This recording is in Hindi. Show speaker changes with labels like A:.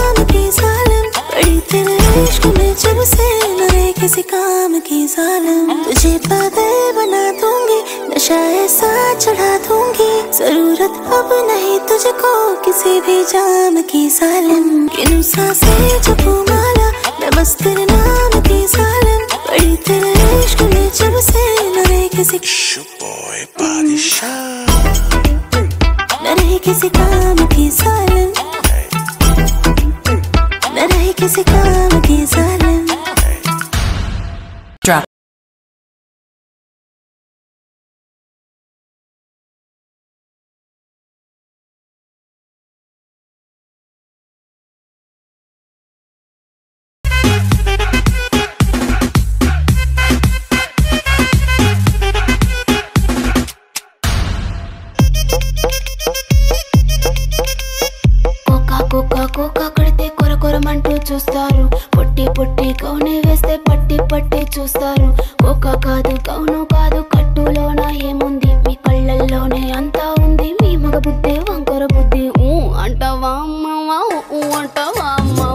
A: नाम की जालिम, पड़ी तेरे इश्क में जब से न रहे किसी काम की जालिम। तुझे पागल बना दूंगी, नशा ऐसा चढ़ा दूंगी, जरूरत अब नहीं तुझको किसी भी जाम की जालिम। गिनूं सांसें जपूं माला, मैं बस तेरे नाम की जालिम, पड़ी तेरे इश्क में जब से न रहे किसी न रहे किसी काम की जालिम, न रहे किसी काम की जालिम। Drop.
B: కోకా కడితే కొర కొరమంటూ చూస్తారు, పొట్టి పొట్టి కౌనే వేస్తే పట్టి పట్టి చూస్తారు. కోకా కాదు కౌను కాదు, కట్టులోన ఏముంది, మీ కళ్ళల్లోనే అంతా ఉంది, మీ మగ బుద్ధి వంకర బుద్ధి. అంటావా అమ్మవా అంటావా అమ్మ.